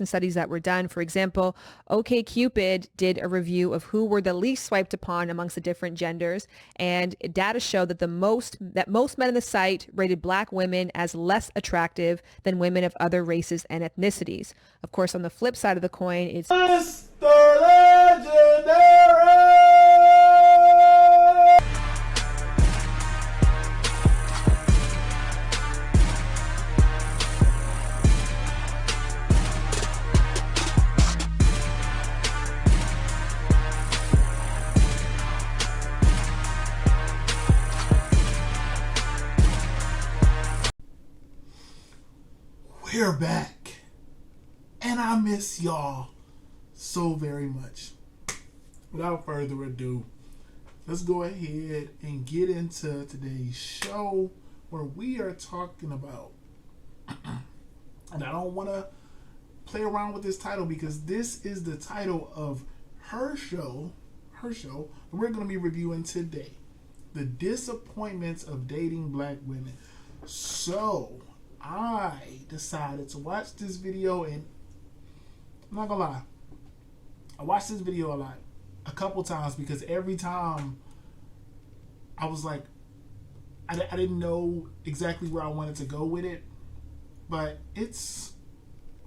and studies that were done. For example, OkCupid did a review of who were the least swiped upon amongst the different genders, and data show that most men on the site rated black women as less attractive than women of other races and ethnicities. Of course, on the flip side of the coin, it's Mr. Legendary! We're back, and I miss y'all so very much. Without further ado, let's go ahead and get into today's show, where we are talking about, and I don't want to play around with this title because this is the title of her show that we're going to be reviewing today: The Disappointments of Dating Black Women. So I decided to watch this video, and I'm not gonna lie, I watched this video a couple times, because every time I was like, I didn't know exactly where I wanted to go with it, but it's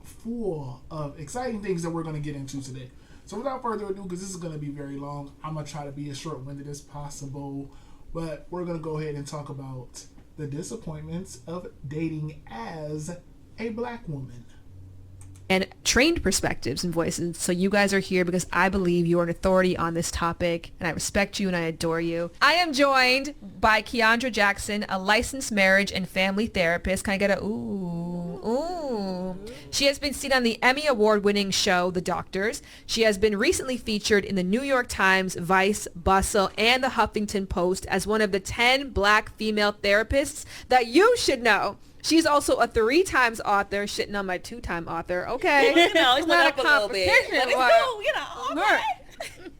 full of exciting things that we're going to get into today. So without further ado, because this is going to be very long, I'm going to try to be as short-winded as possible, but we're going to go ahead and talk about the disappointments of dating as a black woman. and trained perspectives and voices. So you guys are here because I believe you are an authority on this topic, and I respect you and I adore you. I am joined by Keandra Jackson, a licensed marriage and family therapist. Can I get a ooh? She has been seen on the Emmy Award-winning show, The Doctors. She has been recently featured in the New York Times, Vice, Bustle, and the Huffington Post as one of the 10 black female therapists that you should know. She's also a 3 times author, shitting on my 2-time author. Okay. You know, it's not up a little bit. Let it go, you know.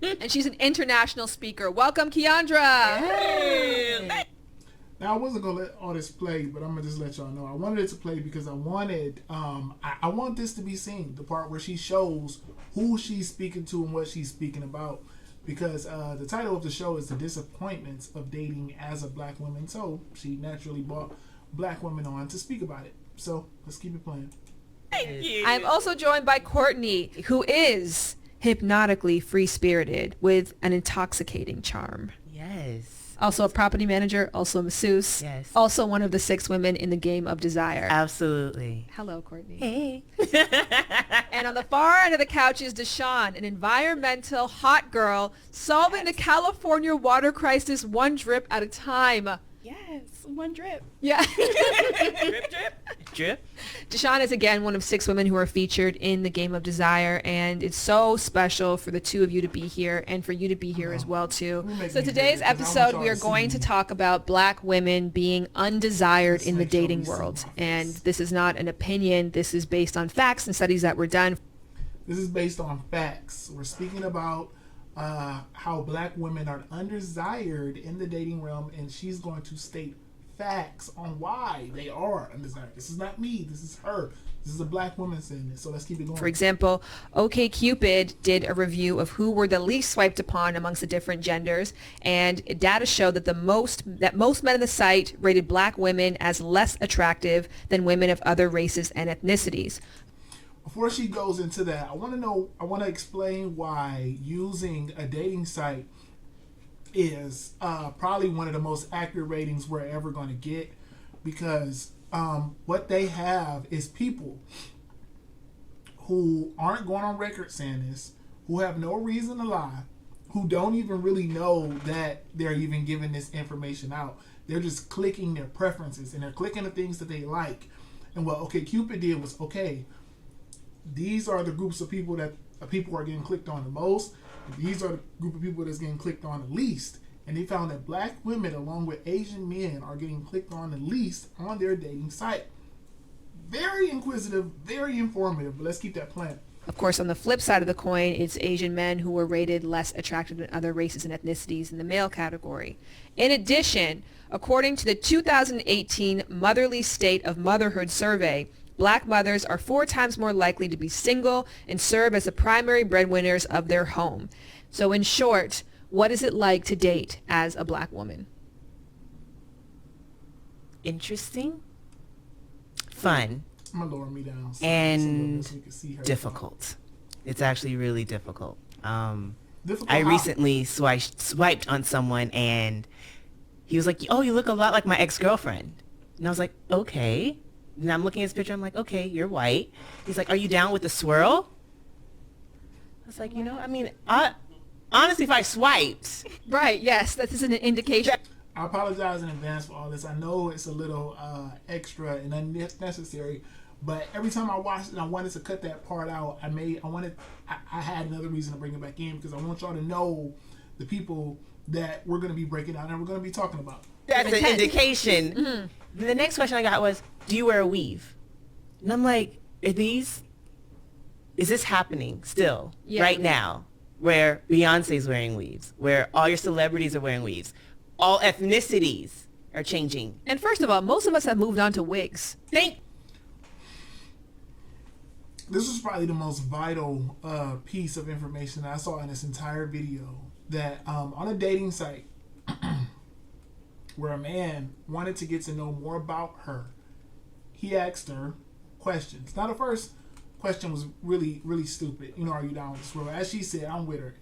Okay. And she's an international speaker. Welcome, Keandra. Hey. Now, I wasn't going to let all this play, but I'm going to just let y'all know. I wanted it to play because I wanted, I want this to be seen, the part where she shows who she's speaking to and what she's speaking about. Because the title of the show is The Disappointments of Dating as a Black Woman. So she naturally brought black women on to speak about it. So let's keep it playing. Thank you. I'm also joined by Courtney, who is hypnotically free-spirited with an intoxicating charm. Yes. Also a property manager, also a masseuse. Yes. Also one of the 6 women in the Game of Desire. Absolutely. Hello, Courtney. Hey. And on the far end of the couch is Deshawn, an environmental hot girl solving the California water crisis one drip at a time. Yes. One drip. Yeah. Drip, drip. Drip. Deshawn is again one of 6 women who are featured in the Game of Desire, and it's so special for the 2 of you to be here and for you to be here as well too. So today's episode we are going to talk about black women being undesired in the dating world, and this is not an opinion. This is based on facts and studies that were done. This is based on facts. We're speaking about how black women are undesired in the dating realm, and she's going to state facts on why they are undesired. This is not me. This is her. This is a black woman saying this. So let's keep it going. For example, OkCupid did a review of who were the least swiped upon amongst the different genders, and data show that most men on the site rated black women as less attractive than women of other races and ethnicities. Before she goes into that, I want to explain why using a dating site is probably one of the most accurate ratings we're ever going to get, because what they have is people who aren't going on record saying this, who have no reason to lie, who don't even really know that they're even giving this information out. They're just clicking their preferences, and they're clicking the things that they like. And what OkCupid did was, okay, these are the groups of people that people are getting clicked on the most. These are the group of people that's getting clicked on the least. And they found that black women, along with Asian men, are getting clicked on the least on their dating site. Very inquisitive, very informative, but let's keep that playing. Of course, on the flip side of the coin, it's Asian men who were rated less attractive than other races and ethnicities in the male category. In addition, according to the 2018 Motherly State of Motherhood Survey, Black mothers are 4 times more likely to be single and serve as the primary breadwinners of their home. So in short, what is it like to date as a Black woman? Interesting, fun, I'm gonna lower me down and so we can see her. difficult. It's actually really difficult. Difficult I how? recently swiped on someone, and he was like, "Oh, you look a lot like my ex-girlfriend." And I was like, "Okay." And I'm looking at his picture. I'm like, "Okay, you're white." He's like, "Are you down with the swirl?" I was like, honestly, if I swiped, Right, yes, this is an indication. I apologize in advance for all this. I know it's a little extra and unnecessary, but every time I watched it, I wanted to cut that part out. I had another reason to bring it back in because I want y'all to know the people that we're going to be breaking out and we're going to be talking about. that's an indication. Mm-hmm. The next question I got was, "Do you wear a weave?" And I'm like, is this happening still right now, where Beyonce's wearing weaves, where all your celebrities are wearing weaves? All ethnicities are changing. And first of all, most of us have moved on to wigs. This was probably the most vital piece of information I saw in this entire video. That on a dating site where a man wanted to get to know more about her, he asked her questions. Now the first question was really, really stupid. Are you down with this world? As she said, I'm with her.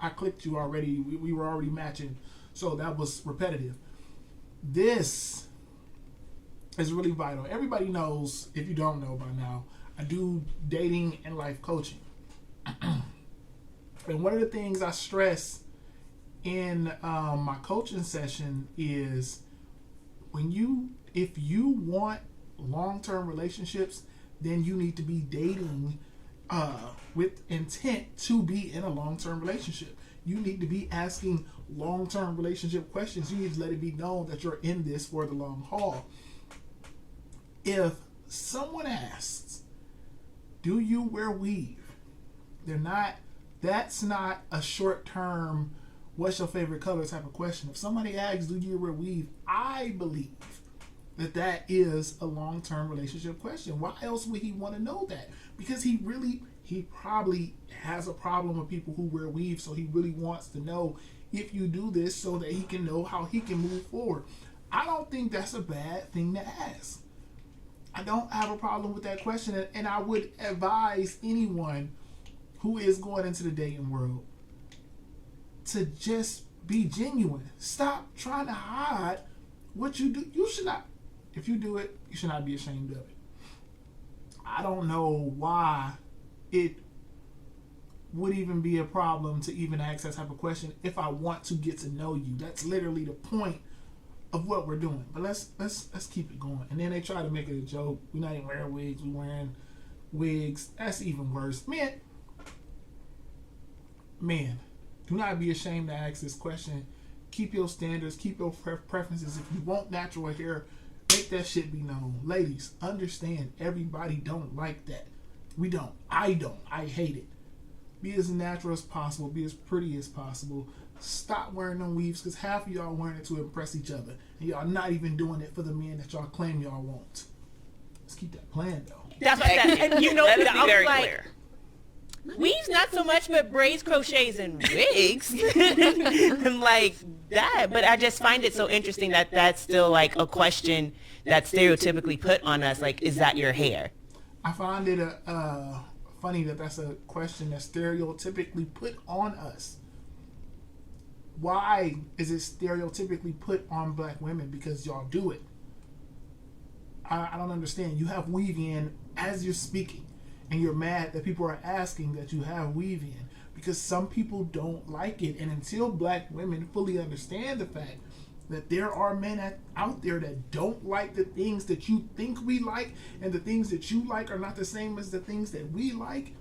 I clicked you already. We were already matching. So that was repetitive. This is really vital. Everybody knows, if you don't know by now, I do dating and life coaching. And one of the things I stress in my coaching session is if you want long-term relationships, then you need to be dating with intent to be in a long-term relationship. You need to be asking long-term relationship questions. You need to let it be known that you're in this for the long haul. If someone asks, "Do you wear weave?" That's not a short-term, "What's your favorite color?" type of question. If somebody asks, "Do you wear weave?" I believe that is a long-term relationship question. Why else would he want to know that? Because he probably has a problem with people who wear weave, so he really wants to know if you do this so that he can know how he can move forward. I don't think that's a bad thing to ask. I don't have a problem with that question, and I would advise anyone who is going into the dating world to just be genuine. Stop trying to hide what you do. You should not, if you do it, you should not be ashamed of it. I don't know why it would even be a problem to even ask that type of question if I want to get to know you. That's literally the point of what we're doing. But let's keep it going. And then they try to make it a joke. We're not even wearing wigs. We're wearing wigs. That's even worse. Man, do not be ashamed to ask this question. Keep your standards. Keep your preferences. If you want natural hair, make that shit be known. Ladies, understand, everybody don't like that. We don't. I don't. I hate it. Be as natural as possible. Be as pretty as possible. Stop wearing them weaves, because half of y'all wearing it to impress each other. And y'all not even doing it for the men that y'all claim y'all want. Let's keep that plan, though. That's what I said. And Let us be very like, clear. weaves not so much, but braids, crochets, and wigs. And like that. But I just find it so interesting that that's still like a question that's stereotypically put on us. Like, is that your hair? I find it funny that that's a question that's stereotypically put on us. Why is it stereotypically put on black women? Because y'all do it. I don't understand. You have weave in as you're speaking, and you're mad that people are asking that you have weave in, because some people don't like it. And until black women fully understand the fact that there are men out there that don't like the things that you think we like, and the things that you like are not the same as the things that we like,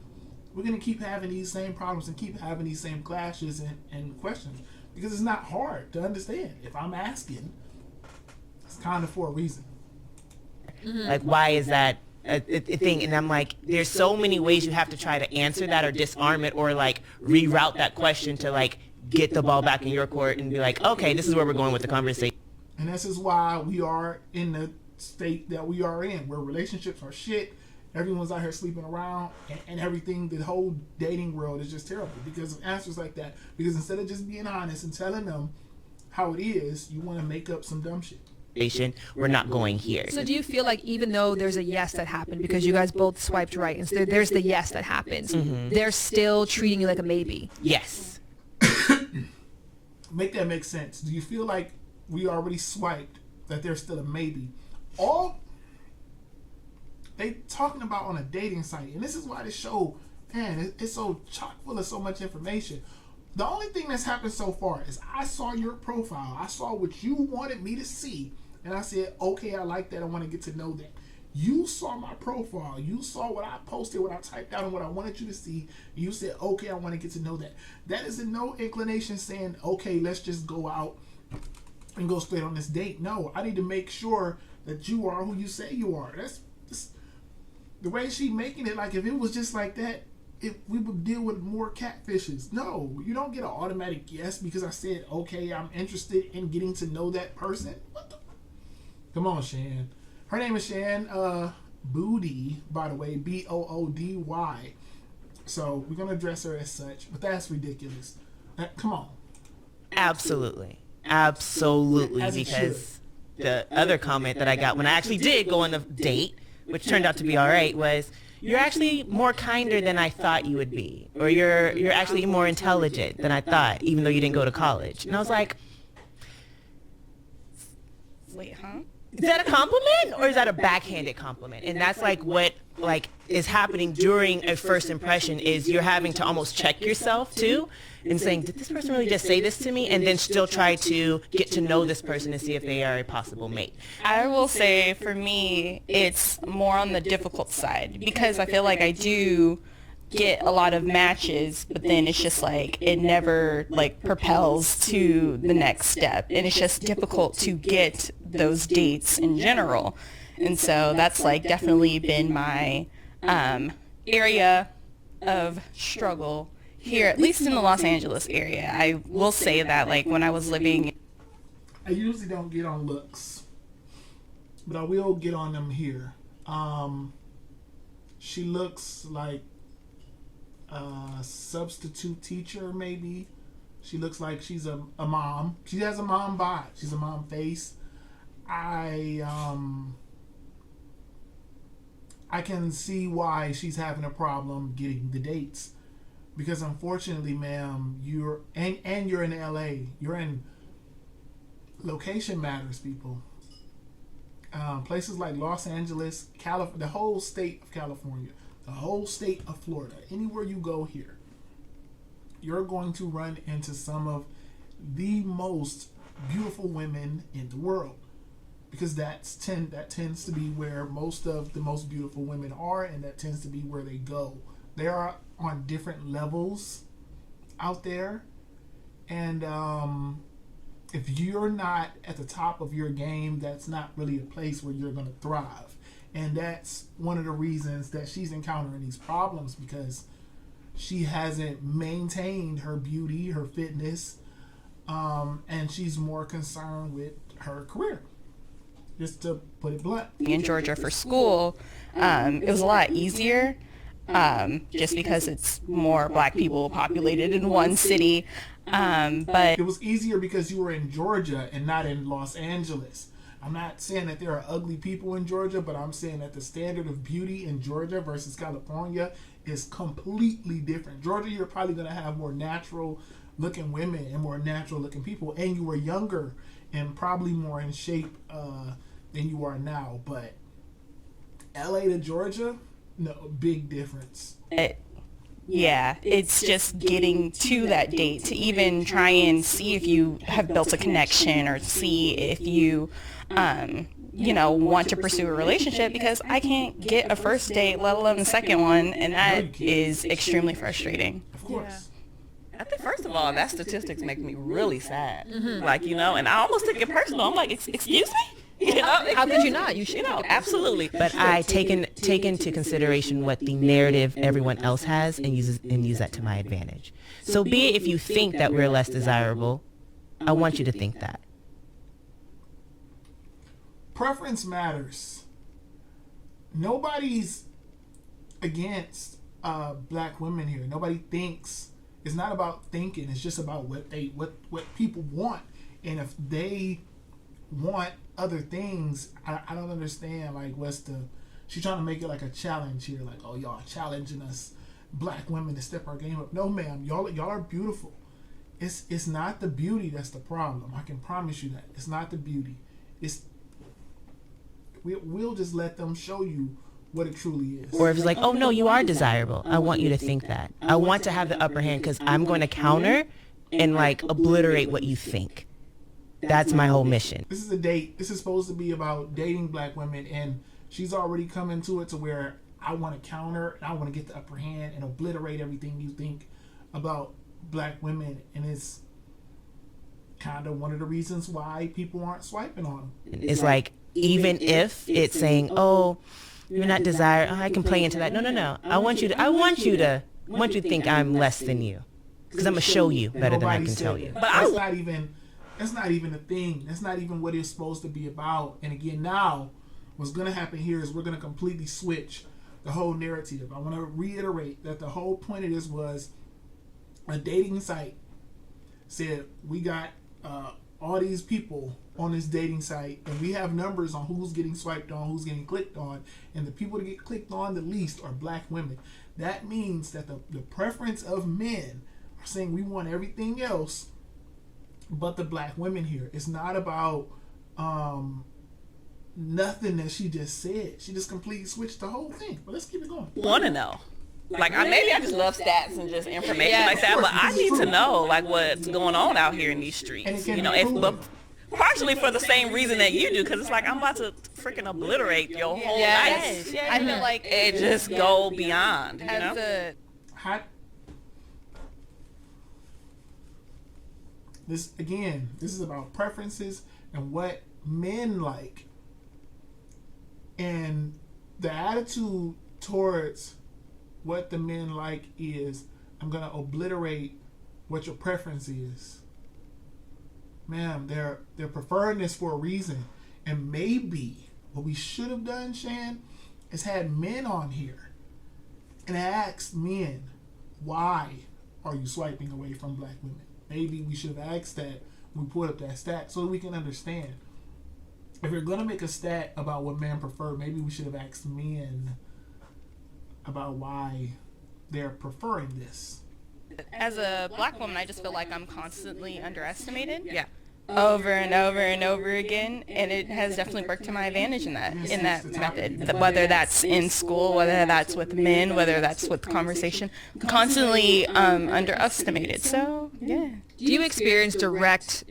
we're going to keep having these same problems and keep having these same clashes and questions, because it's not hard to understand. If I'm asking, it's kind of for a reason. Mm-hmm. Like, why is that a thing? And I'm like, there's so many ways you have to try to answer that or disarm it, or like reroute that question to like get the ball back in your court and be like, okay, this is where we're going with the conversation. And this is why we are in the state that we are in, where relationships are shit, everyone's out here sleeping around and everything. The whole dating world is just terrible because of answers like that. Because instead of just being honest and telling them how it is, you want to make up some dumb shit. We're not going here. So do you feel like even though there's a yes that happened because you guys both swiped right and so there's the yes that happens, they're still treating you like a maybe? Yes. Make that make sense. Do you feel like we already swiped that there's still a maybe? All they talking about on a dating site, and this is why this show, man, it's so chock full of so much information. The only thing that's happened so far is I saw your profile. I saw what you wanted me to see. And I said, okay, I like that. I want to get to know that. You saw my profile. You saw what I posted, what I typed out, and what I wanted you to see. You said, okay, I want to get to know that. That is in no inclination saying, okay, let's just go out and go straight on this date. No, I need to make sure that you are who you say you are. That's the way she making it. Like, if it was just like that, if we would deal with more catfishes. No, you don't get an automatic yes because I said, okay, I'm interested in getting to know that person. What the? Come on, Shan. Her name is Shan Boody, by the way, Boody. So we're going to address her as such, but that's ridiculous. Come on. Absolutely. Because the other comment that I got when I actually did go on a date, which turned out to be all right, was, you're actually more kinder than I thought you would be. Or you're actually more intelligent than I thought, even though you didn't go to college. And I was like, Wait, huh? is that a compliment or is that a backhanded compliment? And that's like what is happening during a first impression is you're having to almost check yourself too and saying, did this person really just say this to me? And then still try to get to know this person and see if they are a possible mate. I will say for me, it's more on the difficult side because I feel like I do get a lot of matches, but then it's just like it never like propels to the next step, and it's just difficult to get those dates in general. And so that's like definitely been my area of struggle here, at least in the Los Angeles area. I will say that like when I was living, I usually don't get on looks, but I will get on them here. She looks like a substitute teacher, maybe. She looks like she's a mom. She has a mom vibe. She's a mom face. I can see why she's having a problem getting the dates, because unfortunately, ma'am, you're in LA. You're in location matters, people. Places like Los Angeles, the whole state of California, the whole state of Florida, anywhere you go here, you're going to run into some of the most beautiful women in the world, because that tends to be where most of the most beautiful women are, and that tends to be where they go. They are on different levels out there, and if you're not at the top of your game, that's not really a place where you're going to thrive. And that's one of the reasons that she's encountering these problems, because she hasn't maintained her beauty, her fitness, and she's more concerned with her career. Just to put it blunt. in Georgia for school, it was a lot easier just because it's more black people populated in one city. But it was easier because you were in Georgia and not in Los Angeles. I'm not saying that there are ugly people in Georgia, but I'm saying that the standard of beauty in Georgia versus California is completely different. Georgia, you're probably going to have more natural looking women and more natural looking people, and you were younger and probably more in shape than you are now. But LA to Georgia, no, big difference. yeah, it's just getting to that date to even try and see if you have built a connection or see if you, want to pursue a relationship, because I can't get a first date, let alone a second one, and that is extremely frustrating. Of course. I think, first of all, that statistics make me really sad. Like, and I almost took it personal. I'm like, excuse me? How could you not? You should. Absolutely. But I take into consideration what the narrative everyone else has and use that to my advantage. So be it if you think that we're less desirable, I want you to think that. Preference matters. Nobody's against black women here. Nobody thinks. It's not about thinking. It's just about what people want. And if they want other things, I don't understand. Like, she's trying to make it like a challenge here. Like, oh, y'all challenging us black women to step our game up. No, ma'am. Y'all are beautiful. It's not the beauty that's the problem. I can promise you that. It's not the beauty. We'll just let them show you what it truly is. Or if it's like, oh no, you are desirable. I want you to think that. I want to have the upper hand because I'm going to counter and like obliterate what you think. That's my whole mission. This is a date. This is supposed to be about dating black women, and she's already come into it to where I want to counter and I want to get the upper hand and obliterate everything you think about black women, and it's kind of one of the reasons why people aren't swiping on them. It's like, even if it's saying, oh, you're not desired, I can play into that. No. I want you to think I'm less than you, because I'm gonna show you better than I can tell you. But that's not even a thing. That's not even what it's supposed to be about. And again, now what's gonna happen here is we're gonna completely switch the whole narrative. I want to reiterate that the whole point of this was a dating site said we got all these people on this dating site, and we have numbers on who's getting swiped on, who's getting clicked on, and the people that get clicked on the least are black women. That means that the preference of men are saying we want everything else but the black women here. It's not about nothing that she just said. She just completely switched the whole thing. But let's keep it going. Want to know. Like, maybe I just love stats and just information like that, but I need to know, like, what's going on out here in these streets. You know, but partially for the same reason that you do, because it's like, I'm about to freaking obliterate your whole life. Yeah. I feel like it just go beyond, you know? This is about preferences and what men like. And the attitude towards what the men like is, I'm going to obliterate what your preference is. Ma'am, they're preferring this for a reason. And maybe what we should have done, Shan, is had men on here and asked men, why are you swiping away from black women? Maybe we should have asked that when we put up that stat so that we can understand. If you're going to make a stat about what men prefer, maybe we should have asked men about why they're preferring this. As a black woman, I just feel like I'm constantly underestimated. Yeah. Over and over and over again, and it has definitely worked to my advantage in that method. Whether that's in school, whether that's with men, whether that's with conversation, constantly underestimated. So yeah. Do you experience direct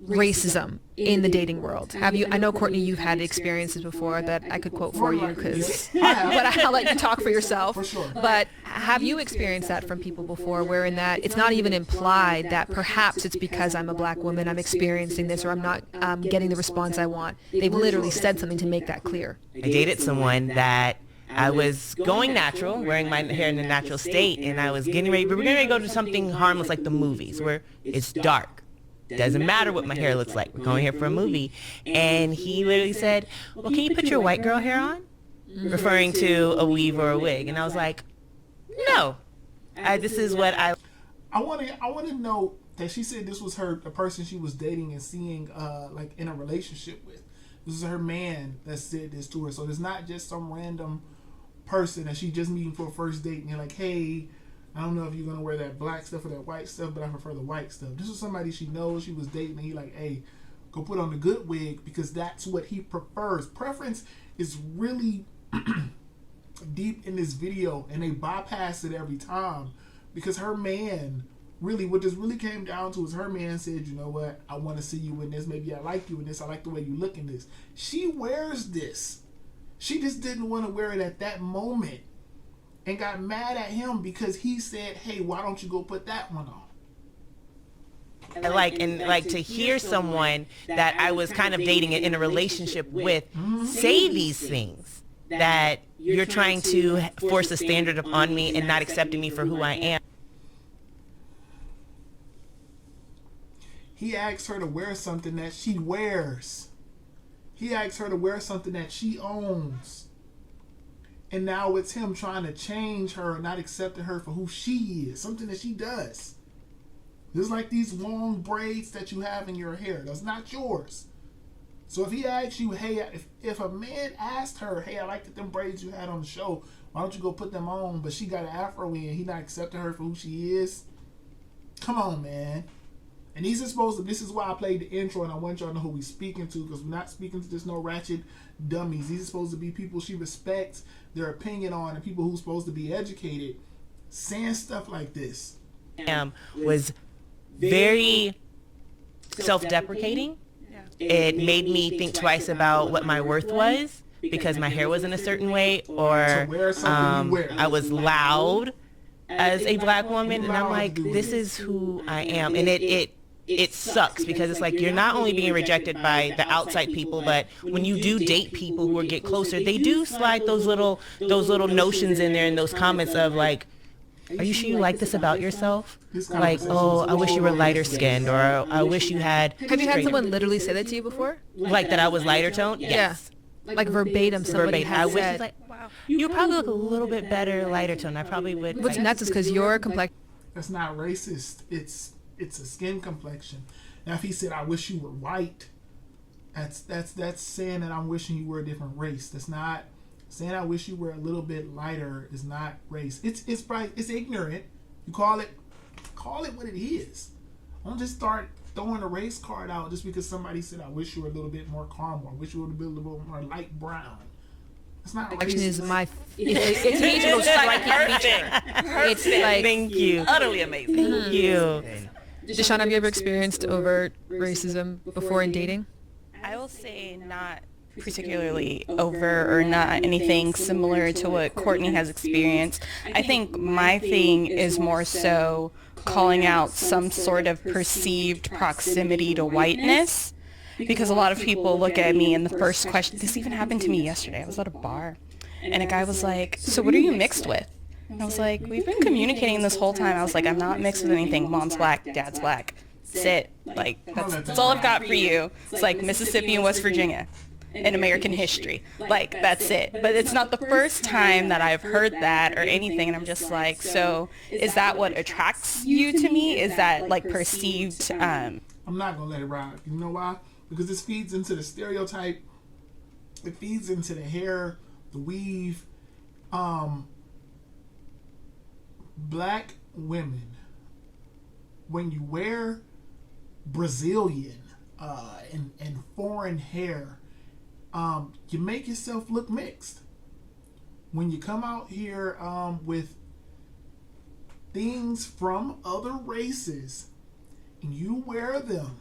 racism in the dating world? Have you? I know, Courtney, you've had experiences before that I could quote for you, because but I'll let you talk for yourself. For sure. But have you experienced that from people before, where in that it's not even implied that perhaps it's because I'm a black woman I'm experiencing this, or I'm not getting the response I want? They've literally said something to make that clear. I dated someone that I was going natural, wearing my hair in a natural state, and I was getting ready. We were getting ready to go to something harmless like the movies, where it's dark. Doesn't matter what my hair looks like. We're going here for a movie. And he literally said, well, can you put your white girl hair on? Referring to a weave or a wig. And I was like, no. This is what I want to know that she said this was the person she was dating and seeing like in a relationship with. This is her man that said this to her. So it's not just some random person that she just meeting for a first date and you're like, hey, I don't know if you're going to wear that black stuff or that white stuff, but I prefer the white stuff. This was somebody she knows, she was dating, and he like, hey, go put on the good wig because that's what he prefers. Preference is really deep in this video, and they bypass it every time because her man, really, what this really came down to is her man said, you know what, I want to see you in this. Maybe I like you in this. I like the way you look in this. She wears this. She just didn't want to wear it at that moment. And got mad at him because he said, hey, why don't you go put that one on? like to hear someone that I was kind of dating in a relationship with say these things, that you're trying to force a standard upon me and not accepting me for who I am. He asked her to wear something that she wears. He asked her to wear something that she owns. And now it's him trying to change her, not accepting her for who she is, something that she does. Just like these long braids that you have in your hair. That's not yours. So if he asks you, hey, if a man asked her, hey, I like them braids you had on the show, why don't you go put them on? But she got an afro in, he not accepting her for who she is. Come on, man. And these are supposed to, this is why I played the intro, and I want y'all to know who we speaking to, because we're not speaking to just no ratchet dummies. These are supposed to be people she respects their opinion on, and people who's supposed to be educated, saying stuff like this. Was very self-deprecating. It made me think twice about what my worth was, because my hair wasn't a certain way, or I was loud as a black woman, and I'm like, this is who I am. And it sucks, because it's like you're not only being rejected by the outside people, but when you do date people who get closer, they do slide those little notions in there in those comments of like, are you sure you like this about yourself? Like, oh, I wish you were lighter skinned, or I wish you had. Have you had someone literally say that to you before? Like that I was lighter toned? Yes. Yeah. Like verbatim, somebody has I wish said. like, wow, you probably look a little bit better lighter tone. I probably would. What's nuts is because your complexion. That's not racist. It's a skin complexion. Now, if he said, I wish you were white, that's saying that I'm wishing you were a different race. That's not saying I wish you were a little bit lighter. Is not race. It's probably, it's ignorant. You call it what it is. Don't just start throwing a race card out just because somebody said, I wish you were a little bit more caramel. I wish you were a little bit more light brown. It's not racist. Is my it's an age of striking feature. It's like, thank you. Utterly amazing. Thank you. Deshaun, have you ever experienced overt racism before in dating? I will say not particularly overt or not anything similar to what Courtney has experienced. I think my thing is more so calling out some sort of perceived proximity to whiteness, because a lot of people look at me and the first question, this even happened to me yesterday. I was at a bar and a guy was like, so what are you mixed with? And I was like, we've been communicating this whole time. I was like, I'm not mixed with anything. Mom's black, dad's black. That's it. Like, that's all I've got for you. It's like Mississippi and West Virginia in American history. Like, that's it. But it's not the first time that I've heard that or anything. And I'm just like, so is that what attracts you to me? Is that like perceived? I'm not going to let it ride. You know why? Because this feeds into the stereotype. It feeds into the hair, the weave. Black women, when you wear Brazilian and foreign hair, you make yourself look mixed. When you come out here with things from other races and you wear them,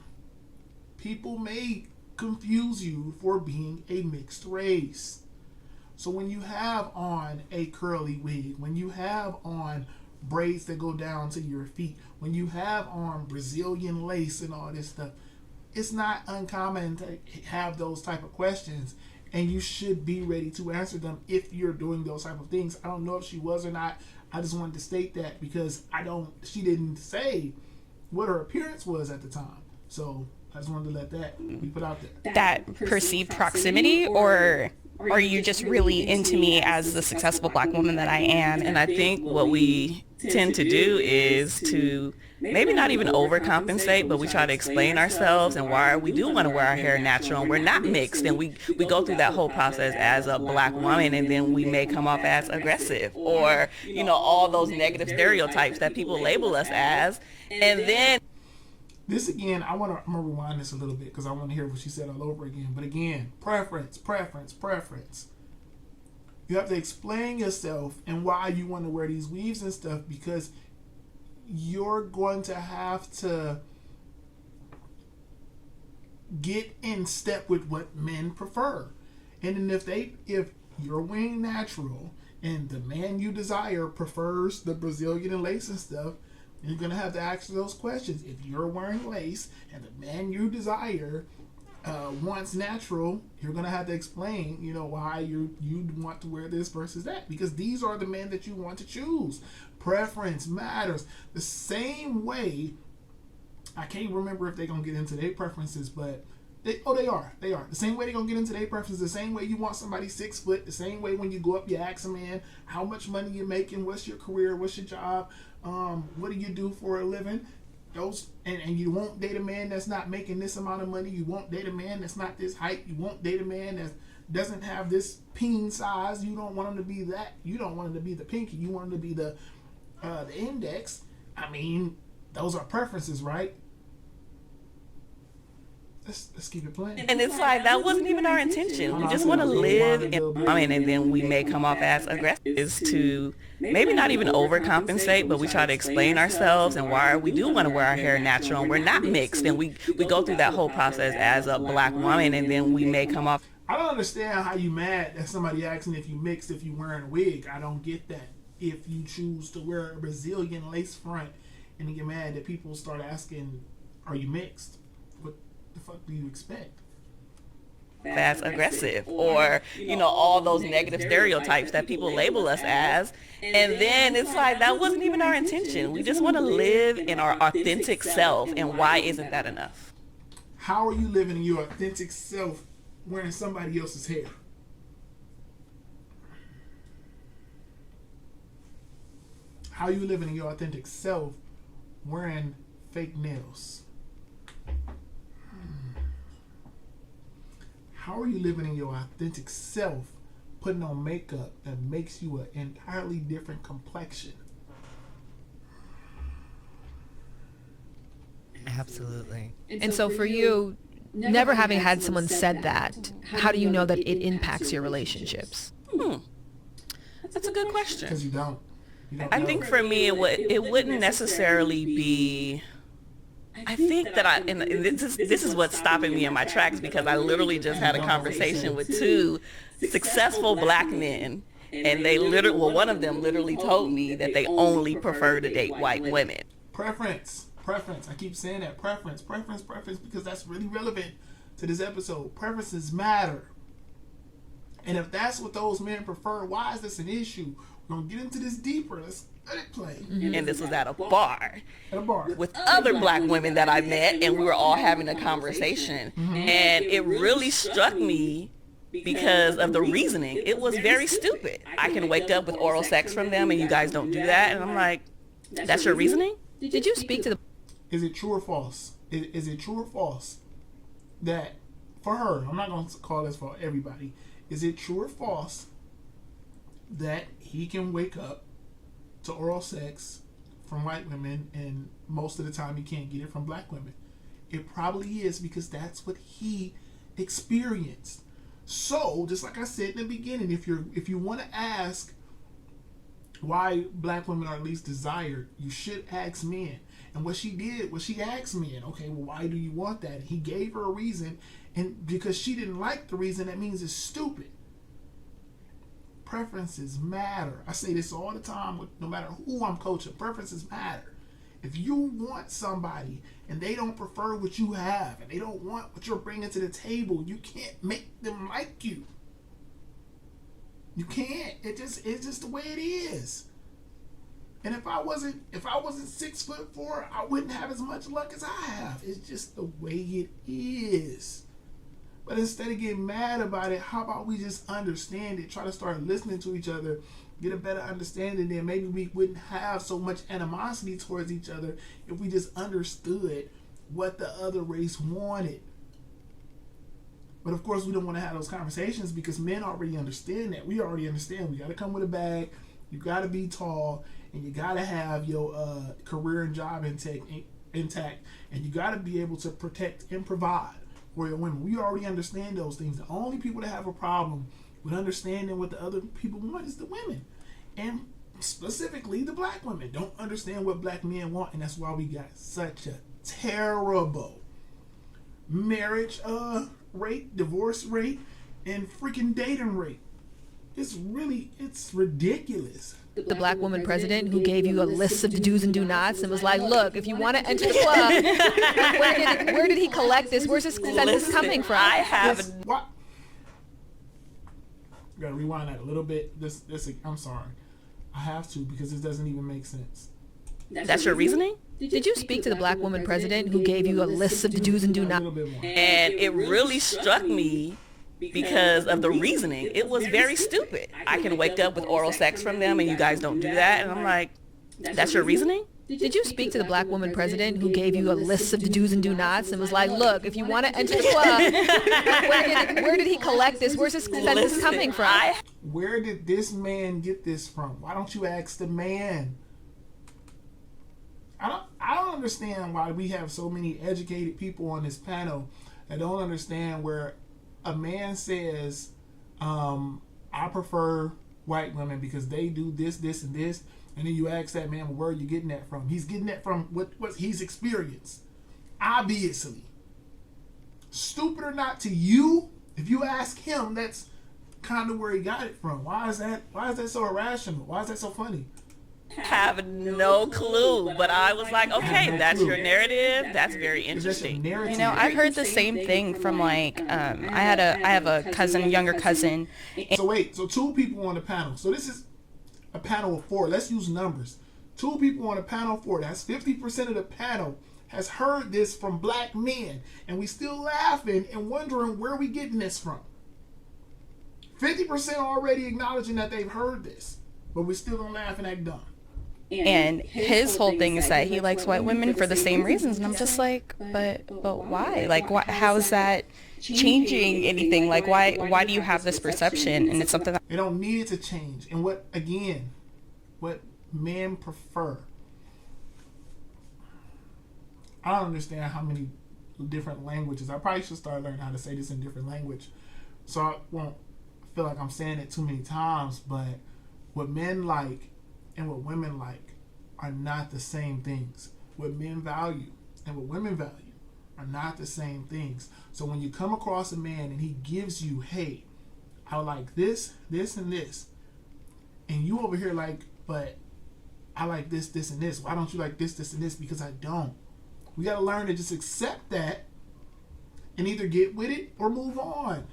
people may confuse you for being a mixed race. So when you have on a curly wig, when you have on braids that go down to your feet, when you have on Brazilian lace and all this stuff, it's not uncommon to have those type of questions, and you should be ready to answer them if you're doing those type of things. I don't know if she was or not. I just wanted to state that because she didn't say what her appearance was at the time. So I just wanted to let that be put out there. That perceived proximity, or are you just really into me as the successful black woman that I am? And I think what we tend to do is to maybe not even overcompensate, but we try to explain ourselves and why we do want to wear our hair natural and we're not mixed, and we go through that whole process as a black woman, and then we may come off as aggressive or, you know, all those negative stereotypes that people label us as. And then this again, I'm gonna rewind this a little bit because I want to hear what she said all over again. But again, preference. You have to explain yourself and why you want to wear these weaves and stuff, because you're going to have to get in step with what men prefer. And then if you're wearing natural and the man you desire prefers the Brazilian and lace and stuff, you're going to have to ask those questions. If you're wearing lace and the man you desire wants natural, you're going to have to explain, you know, why you want to wear this versus that. Because these are the men that you want to choose. Preference matters. The same way, I can't remember if they're going to get into their preferences, but They are. The same way they're going to get into their preferences, the same way you want somebody 6 foot, the same way when you go up, you ask a man, how much money you're making, what's your career, what's your job, what do you do for a living? Those and you won't date a man that's not making this amount of money. You won't date a man that's not this height. You won't date a man that doesn't have this peen size. You don't want him to be that. You don't want him to be the pinky. You want him to be the index. I mean, those are preferences, right? Let's keep it playing. And it's like, that wasn't even our intention. We just want to live in, I mean, and then we may come off as aggressive, is to maybe not even overcompensate, but we try to explain ourselves and why we do want to wear our hair natural and we're not mixed. And we go through that whole process as a black woman, and then we may come off. I don't understand how you mad that somebody asking if you mixed, if you wearing a wig. I don't get that. If you choose to wear a Brazilian lace front and you get mad that people start asking, are you mixed? The fuck do you expect? That's aggressive, or all those negative stereotypes that people label us as, and then it's like, that wasn't even our intention. We just want to live in our authentic self, and why isn't that enough? How are you living in your authentic self wearing somebody else's hair? How are you living in your authentic self wearing fake nails? How are you living in your authentic self putting on makeup that makes you an entirely different complexion? Absolutely. And so for you, never having had someone said that, how do you know that it impacts your relationships? That's a good question. Because you don't. I think for me, it wouldn't necessarily be. I think that and this is what's stopping me in my tracks, because I literally just had a conversation with 2 successful black men, and they one of them literally told me that they only prefer to date white women. Preference. I keep saying that. Preference, because that's really relevant to this episode. Preferences matter. And if that's what those men prefer, why is this an issue? We're going to get into this deeper. Let's let it play. Mm-hmm. And this was at a bar. With other black women that I met, and we were all having a conversation. Mm-hmm. And it really struck me because of the reasoning. It was very stupid. I can wake up with oral sex from them, and you guys don't do that. And I'm like, that's your reasoning? Did you speak to the... Is it true or false? Is it true or false that, for her, I'm not going to call this for everybody, is it true or false that he can wake up to oral sex from white women, and most of the time he can't get it from black women? It probably is, because that's what he experienced. So, just like I said in the beginning, if you want to ask why black women are least desired, you should ask men. And what she did was she asked men, okay, well, why do you want that? And he gave her a reason, and because she didn't like the reason, that means it's stupid. Preferences matter. I say this all the time, no matter who I'm coaching. Preferences matter. If you want somebody and they don't prefer what you have, and they don't want what you're bringing to the table, you can't make them like you. You can't. It's just the way it is. And if I wasn't 6'4", I wouldn't have as much luck as I have. It's just the way it is. But instead of getting mad about it, how about we just understand it, try to start listening to each other, get a better understanding, then maybe we wouldn't have so much animosity towards each other if we just understood what the other race wanted. But of course, we don't want to have those conversations because men already understand that. We already understand. We got to come with a bag. You got to be tall, and you got to have your career and job intact, and you got to be able to protect and provide for your women. We already understand those things. The only people that have a problem with understanding what the other people want is the women, and specifically the black women don't understand what black men want, and that's why we got such a terrible marriage rate, divorce rate, and freaking dating rate. It's ridiculous. The black woman president who gave you a list of the do's and do nots and was like, look, if you want to enter the club, where did he collect this? Where's this census coming from? I have... What? You gotta rewind that a little bit. I'm sorry. I have to, because this doesn't even make sense. That's your reasoning? Did you speak to the black woman president who gave you a list of the do's and do not? And it really struck me because of the reasoning. It was very stupid. I can wake up with oral sex from them and you guys don't do that. And I'm like, that's your reasoning? Did you speak to the black woman president who gave you a list of the do's and do nots and was like, look, if you want to enter the club, where did he collect this? Where's this census coming from? Where did this man get this from? Why don't you ask the man? I don't understand why we have so many educated people on this panel that don't understand where a man says, I prefer white women because they do this, this, and this. And then you ask that man, well, where are you getting that from? He's getting that from what he's experienced. Obviously. Stupid or not to you, if you ask him, that's kind of where he got it from. Why is that so irrational? Why is that so funny? Have no clue, but I was like, okay, that's your narrative. That's very interesting. You know, I've heard the same thing from like, I have a cousin, younger cousin. So 2 people on the panel. So this is a panel of 4. Let's use numbers. 2 people on a panel of 4. That's 50% of the panel has heard this from black men, and we still laughing and wondering where we getting this from. 50% already acknowledging that they've heard this, but we still don't laugh and act dumb. And his whole thing is that he likes white women for the same reasons, and I'm just like, but why? Like, how is that changing anything? Like, why do you have this perception? And it's something that they don't need it to change. And what men prefer. I don't understand how many different languages. I probably should start learning how to say this in different language, so I won't feel like I'm saying it too many times. But what men like and what women like are not the same things. What men value and what women value are not the same things. So when you come across a man and he gives you, hey, I like this, this, and this, and you over here like, but I like this, this, and this. Why don't you like this, this, and this? Because I don't. We got to learn to just accept that and either get with it or move on.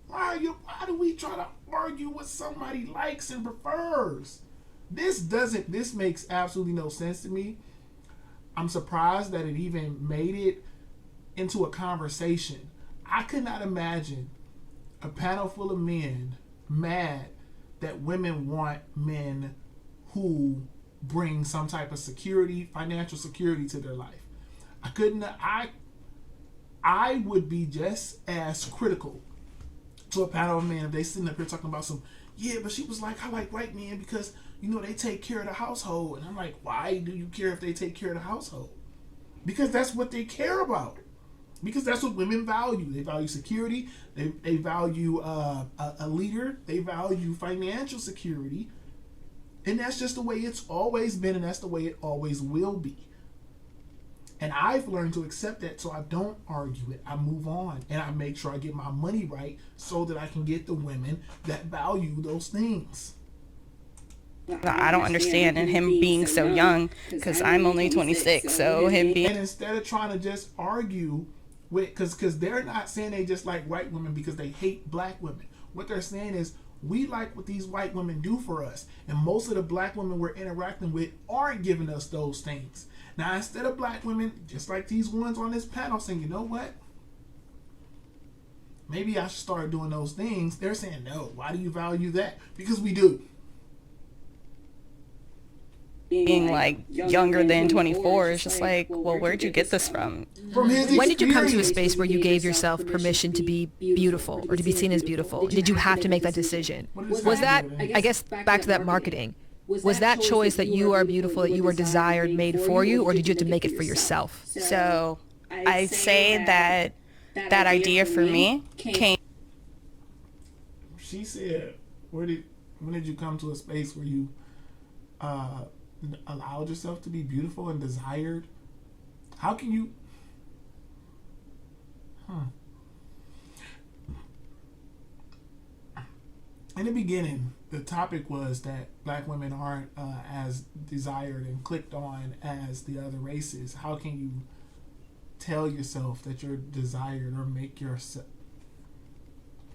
Why do we try to argue what somebody likes and prefers? This makes absolutely no sense to me. I'm surprised that it even made it into a conversation. I could not imagine a panel full of men mad that women want men who bring some type of security, financial security to their life. I would be just as critical to a panel of men if they sitting up here talking about but she was like, I like white men because, they take care of the household. And I'm like, why do you care if they take care of the household? Because that's what they care about. Because that's what women value. They value security. They value a leader. They value financial security. And that's just the way it's always been, and that's the way it always will be. And I've learned to accept that, so I don't argue it. I move on, and I make sure I get my money right so that I can get the women that value those things. I don't understand, and him being so young, because I'm only 26, so him being... And instead of trying to just argue with, because they're not saying they just like white women because they hate black women. What they're saying is, we like what these white women do for us, and most of the black women we're interacting with aren't giving us those things. Now, instead of black women, just like these ones on this panel saying, you know what? Maybe I should start doing those things. They're saying, no, why do you value that? Because we do. Being like younger than 24 is just like, well, where'd you get this from? From his When did you come to a space where you gave yourself permission to be beautiful or to be seen as beautiful? Did you have to make that decision? Was that, I guess, back to that marketing, was that choice that you are beautiful, that you are desired, made for you, or did you have to make it for yourself? So I'd say that that idea for me came... She said, when did you come to a space where you allowed yourself to be beautiful and desired? How can you... In the beginning, the topic was that black women aren't as desired and clicked on as the other races. How can you tell yourself that you're desired or make yourself...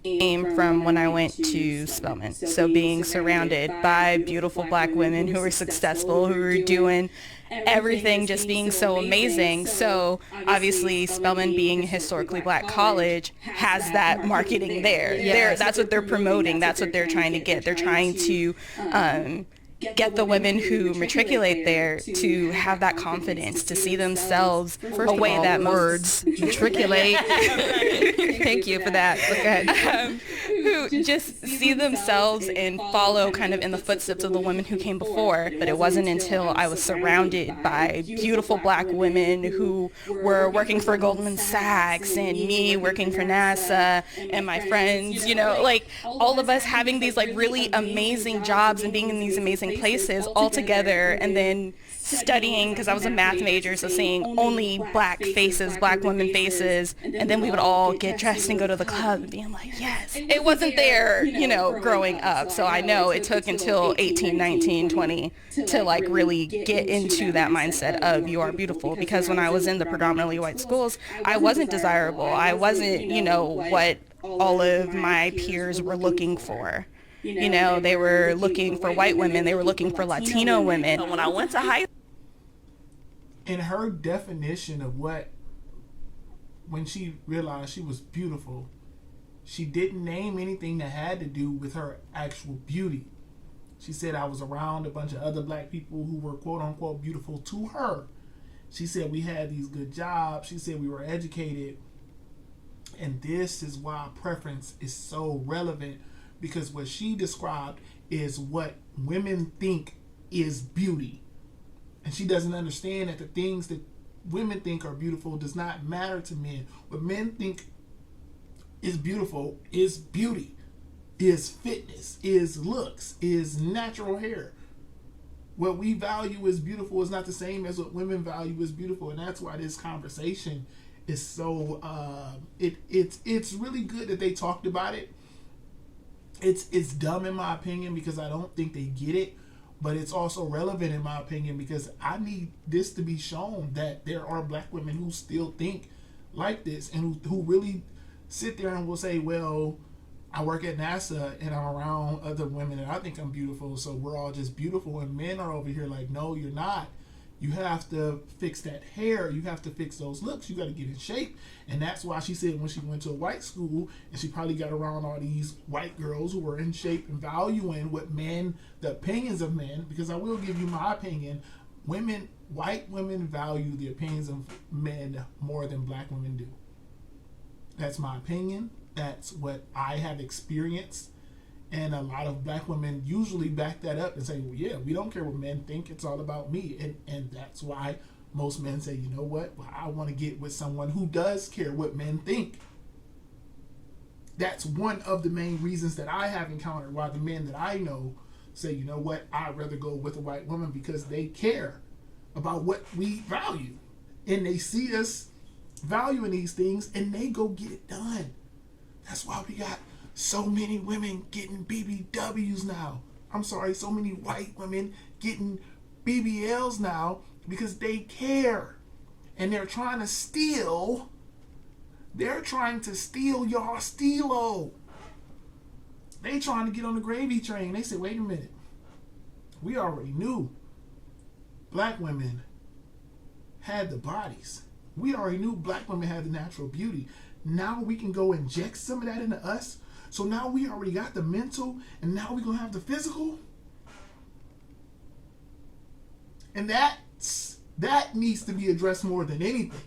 came from when I went to Spelman. So being surrounded by beautiful black women who were successful, who were doing everything, just being so amazing. So obviously Spelman being a historically black college has that marketing there. That's what they're promoting. That's what they're trying to get. They're trying to get the women who matriculate there to have that confidence, to see themselves First a way that words matriculate. Thank you for that. Okay. Who just see themselves and follow kind of in the footsteps of the women who came before. But it wasn't until I was surrounded by beautiful black women who were working for Goldman Sachs and me working for NASA and my friends, you know, like all of us having these like really amazing jobs and being in these amazing places all together, and then studying, because I was a math major, so seeing only black faces, black women faces, and then we would all get dressed and go to the club and being like, yes. It wasn't there, you know, growing up. So I know it took until 18, 19, 20 to like really get into that mindset of you are beautiful, because when I was in the predominantly white schools, I wasn't desirable. I wasn't, you know, what all of my peers were looking for. You know, they were looking for white women. They were looking for Latino women. When I went to high in her definition of what, when she realized she was beautiful, she didn't name anything that had to do with her actual beauty. She said, I was around a bunch of other black people who were quote unquote beautiful to her. She said we had these good jobs. She said we were educated. And this is why preference is so relevant, because what she described is what women think is beauty. And she doesn't understand that the things that women think are beautiful does not matter to men. What men think is beautiful is beauty, is fitness, is looks, is natural hair. What we value as beautiful is not the same as what women value as beautiful. And that's why this conversation is so, it's really good that they talked about it. It's dumb in my opinion because I don't think they get it, but it's also relevant in my opinion because I need this to be shown that there are black women who still think like this and who really sit there and will say, well, I work at NASA and I'm around other women and I think I'm beautiful, so we're all just beautiful, and men are over here like, no, you're not. You have to fix that hair. You have to fix those looks. You got to get in shape. And that's why she said when she went to a white school and she probably got around all these white girls who were in shape and valuing what men, the opinions of men, because I will give you my opinion, white women value the opinions of men more than black women do. That's my opinion. That's what I have experienced. And a lot of black women usually back that up and say, well, yeah, we don't care what men think. It's all about me. And that's why most men say, you know what? Well, I want to get with someone who does care what men think. That's one of the main reasons that I have encountered why the men that I know say, you know what? I'd rather go with a white woman because they care about what we value. And they see us valuing these things and they go get it done. That's why we got so many women getting BBWs now. I'm sorry, so many white women getting BBLs now because they care. And they're trying to steal y'all steelo. They trying to get on the gravy train. They said, wait a minute. We already knew black women had the bodies. We already knew black women had the natural beauty. Now we can go inject some of that into us. So now we already got the mental, and now we're going to have the physical. And that needs to be addressed more than anything.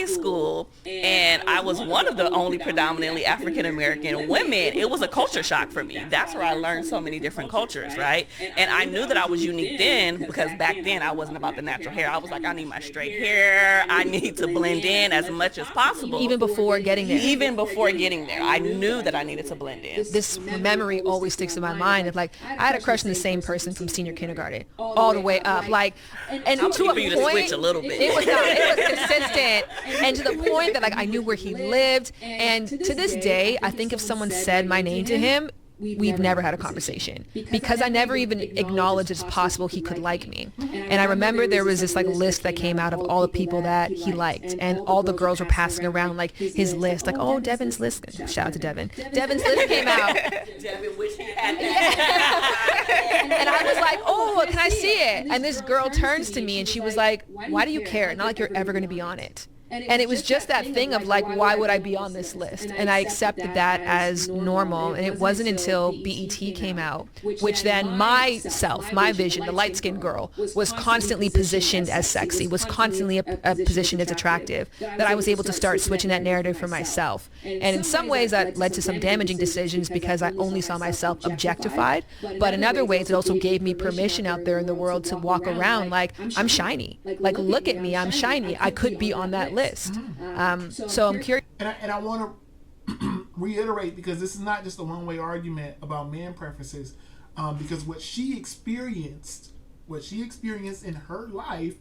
School, and I was one of the only predominantly African American women. It was a culture shock for me. That's where I learned so many different cultures, right? And I knew that I was unique then because back then I wasn't about the natural hair. I was like, I need my straight hair. I need to blend in as much as possible. Even before getting there. Even before getting there, I knew that I needed to blend in. This memory always sticks in my mind of like, I had a crush on the same person from senior kindergarten all the way up. Like, and I'm to a for you to point, switch a little bit. it was consistent. And to the point that like I knew where he lived, and to this day I think if someone said my name to him, we've never had a conversation because I never even acknowledged it's possible he could like me. And I remember there was this like list that came out of all the people that he liked, and all the girls were passing around like his list, like, oh, Devin's list. Shout out to Devin. Devin's list came out. Devin wish he had that. And I was like, oh, can I see it? And this girl turns to me and she was like, why do you care? Not like you're ever going to be on it. And it was just that thing of like, why would I be on this list? And I accepted that as normal. And it wasn't until BET came out, which then myself, my vision, the light-skinned girl, was constantly positioned as sexy, was constantly positioned as attractive, that I was able to start switching that narrative for myself. And in some ways that led to some damaging decisions because I only saw myself objectified. But in other ways, it also gave me permission out there in the world to walk around like I'm shiny. Like, look at me, I'm shiny. I could be on that list. So I'm curious. And I want to reiterate, because this is not just a one-way argument about man preferences, because what she experienced in her life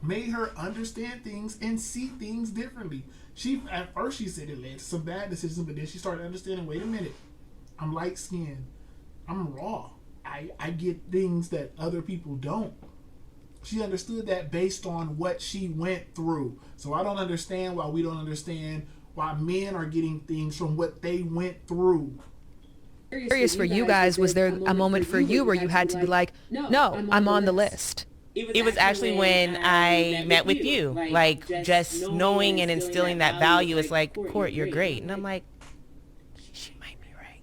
made her understand things and see things differently. At first she said it led to some bad decisions, but then she started understanding, wait a minute, I'm light-skinned, I'm raw, I get things that other people don't. She understood that based on what she went through. So I don't understand why we don't understand why men are getting things from what they went through. Curious for you guys, was there a moment for you where you had to be like, no, I'm on the list? It was actually when I met with you, like just knowing and instilling that value. It's like, Court, you're great. And I'm like, she might be right.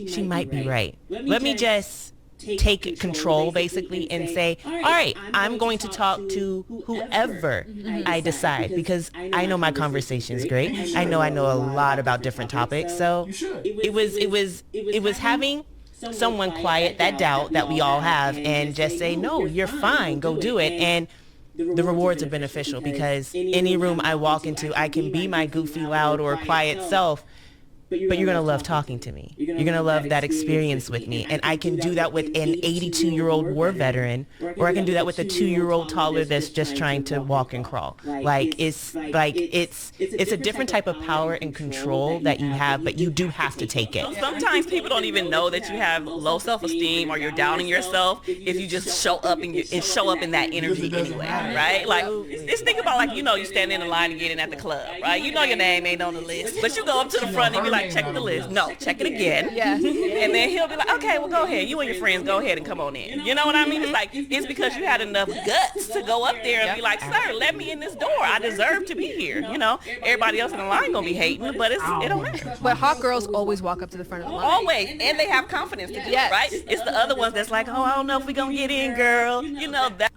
She might be right. Let me just take control basically and say, all right, I'm going to talk to whoever I decide, because I know my conversation is great. I know a lot about different topics. So it was having someone quiet that doubt that we all have and just say, no, you're fine, go do it. And the rewards are beneficial, because any room I walk into, I can be my goofy, loud, or quiet self, but you're going to love talking to me. You're going to love that experience with me. And I can do that with an 82-year-old war veteran, or I can do that with a 2-year-old toddler that's just trying to walk and crawl. It's a different type of power and control that you have, but you do have to take it. Sometimes people don't even know that you have low self-esteem or you're downing yourself if you just show up and show up in that energy anyway, right? Like, just think about, like, you stand in the line to get in at the club, right? You know your name ain't on the list, but you go up to the front and be like, check the list. No, check it again. Yeah. And then he'll be like, okay, well, go ahead. You and your friends, go ahead and come on in. You know what I mean? It's like, it's because you had enough guts to go up there and be like, sir, let me in this door. I deserve to be here. Everybody else in the line gonna be hating, but it don't matter. But hot girls always walk up to the front of the line. Always. And they have confidence to do it, right? It's the other ones that's like, oh, I don't know if we gonna get in, girl. That.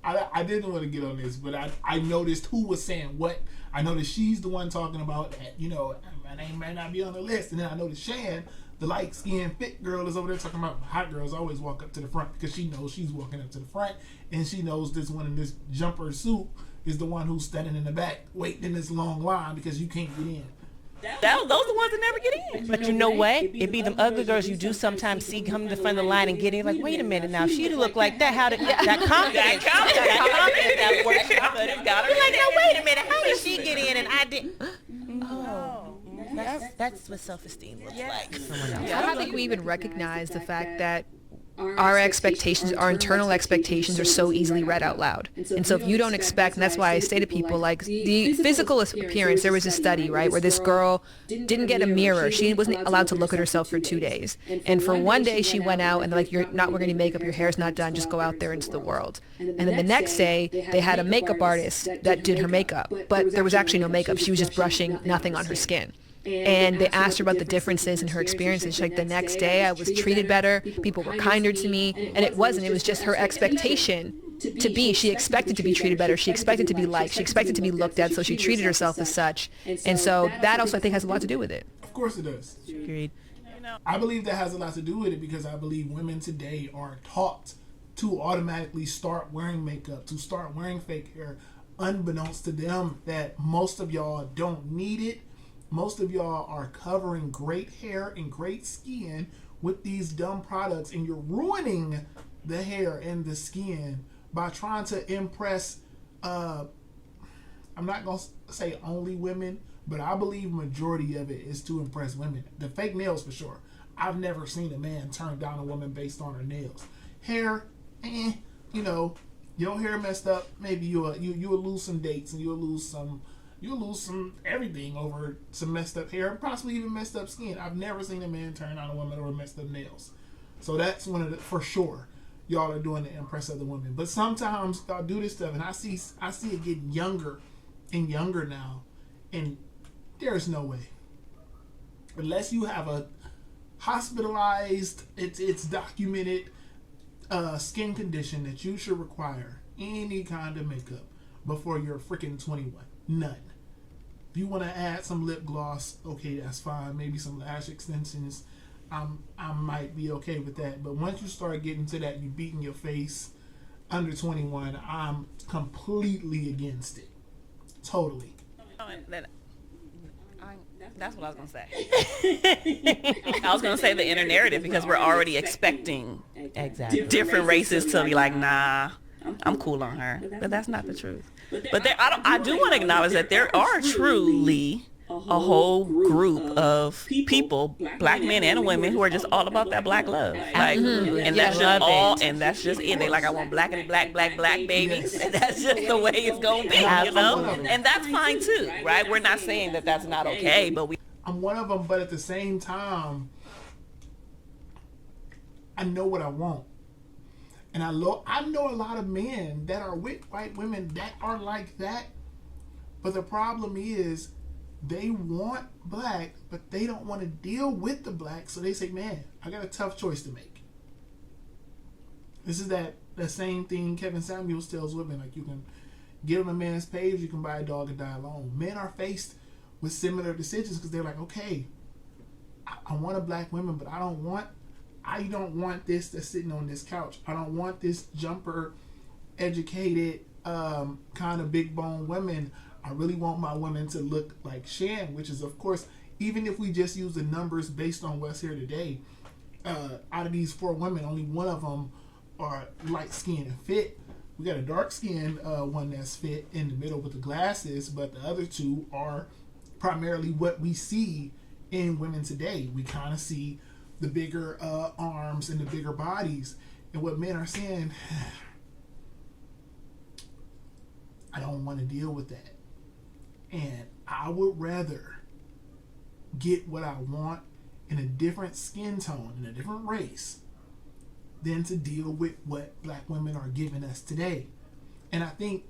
I didn't want to get on this, but I noticed who was saying what. I noticed she's the one talking about that, my name may not be on the list. And then I noticed Shan, the light-skinned fit girl, is over there talking about hot girls always walk up to the front, because she knows she's walking up to the front, and she knows this one in this jumper is the one who's standing in the back waiting in this long line because you can't get in. Those are the ones that never get in. But you know what? It be them ugly girls you do sometimes see come to the front of the line and get in. Like, wait a minute now, if she look like that, how did that confidence? That works. You're like, no, wait a minute, how did she get in and I didn't? Oh, that's what self-esteem looks like. I don't think we even recognize the fact that our expectations, our internal expectations, are so easily read out loud. And so if you don't expect, and that's why I say to people, like, the physical appearance, there was a study, right, where this girl didn't get a mirror. She wasn't allowed to look at herself for 2 days. And for one day she went out and they're like, you're not wearing any makeup, your hair's not done, just go out there into the world. And then the next day they had a makeup artist that did her makeup, but there was actually no makeup. She was just brushing nothing on her skin. And they asked her about the differences in her experiences. She's like, the next day I was treated better, people were kinder to me, and it was just her expectation to be. She expected to be treated better, she expected to be liked, she expected to be looked at, so she treated herself as such. And so that also, I think, has a lot to do with it. Of course it does. Agreed. I believe that has a lot to do with it, because I believe women today are taught to automatically start wearing makeup, to start wearing fake hair, unbeknownst to them that most of y'all don't need it. Most of y'all are covering great hair and great skin with these dumb products, and you're ruining the hair and the skin by trying to impress, I'm not going to say only women, but I believe majority of it is to impress women. The fake nails for sure. I've never seen a man turn down a woman based on her nails. Hair, you know, your hair messed up, maybe you'll lose some dates and you'll lose some everything over some messed up hair, possibly even messed up skin. I've never seen a man turn down a woman over messed up nails. So that's one of the, for sure, y'all are doing to impress other women. But sometimes y'all do this stuff, and I see it getting younger and younger now, and there's no way, unless you have a hospitalized, it's documented skin condition that you should require any kind of makeup before you're freaking 21. None. If you want to add some lip gloss, okay, that's fine. Maybe some lash extensions, I might be okay with that. But once you start getting to that, you beating your face under 21, I'm completely against it. Totally. That's what I was going to say. I was going to say the inner narrative, because we're already expecting different races to be like, nah, I'm cool on her. But that's not the truth. But I do want to acknowledge that there are truly a whole group of people, black men and women, who are just all about that black love. Like, and that's just all, and that's just it. They like, I want blackity black babies, and that's just the way it's gonna be, you know. And that's fine too, right? We're not saying that that's not okay, but I'm one of them, but at the same time, I know what I want. And I know a lot of men that are with white women that are like that. But the problem is, they want black, but they don't want to deal with the black. So they say, man, I got a tough choice to make. This is that same thing Kevin Samuels tells women. Like, you can get on a man's page, you can buy a dog and die alone. Men are faced with similar decisions because they're like, okay, I want a black woman, but I don't want this that's sitting on this couch. I don't want this jumper, educated, kind of big bone women. I really want my women to look like Shan, which is, of course, even if we just use the numbers based on what's here today, out of these 4 women, only one of them are light skinned and fit. We got a dark skinned one that's fit in the middle with the glasses, but the other 2 are primarily what we see in women today. We kind of see the bigger arms and the bigger bodies. And what men are saying, I don't want to deal with that. And I would rather get what I want in a different skin tone, in a different race, than to deal with what black women are giving us today. And I think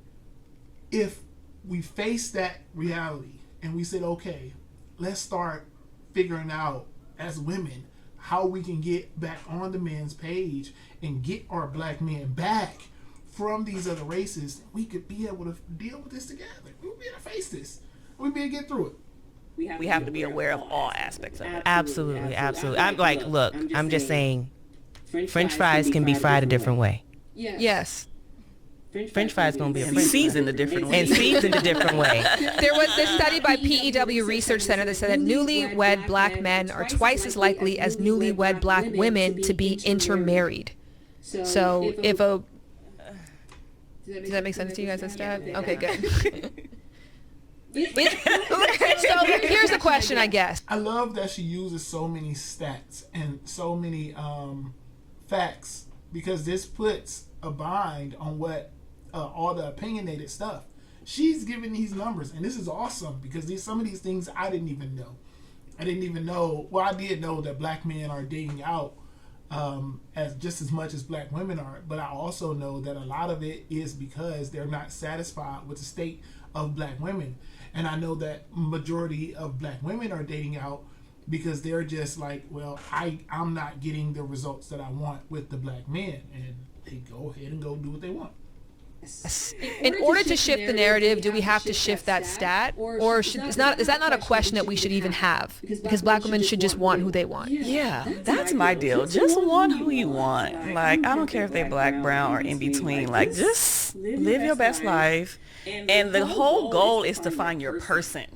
if we face that reality and we said, okay, let's start figuring out as women how we can get back on the men's page and get our black men back from these other races, we could be able to deal with this together. We'll be able to face this. We'll be able to get through it. we have to be aware of all aspects of it. Absolutely. I'm like, look, I'm just saying, French fries can be fried a different way. Yes. French fries gonna be And seasoned a different way. and seasoned a different way. There was this study by PEW Research Center that said that newlywed black men are twice as likely as newlywed black women to be intermarried. So if a... Does that make sense to you guys, Dad? Okay, good. So here's the question, I guess. I love that she uses so many stats and so many facts, because this puts a bind on what all the opinionated stuff. She's giving these numbers, and this is awesome, because some of these things I didn't even know. I did know that black men are dating out as just as much as black women are, but I also know that a lot of it is because they're not satisfied with the state of black women. And I know that majority of black women are dating out because they're just like, well, I'm not getting the results that I want with the black men, and they go ahead and go do what they want. In order to shift the narrative, do we have to shift that stat? Or is that not a question that we should even have? Because black women should just want who they want. Yeah, that's my deal. Just want who you want. Like, I don't care if they're black, brown, or in between. Like, just live your best life. And the whole goal is to find your person,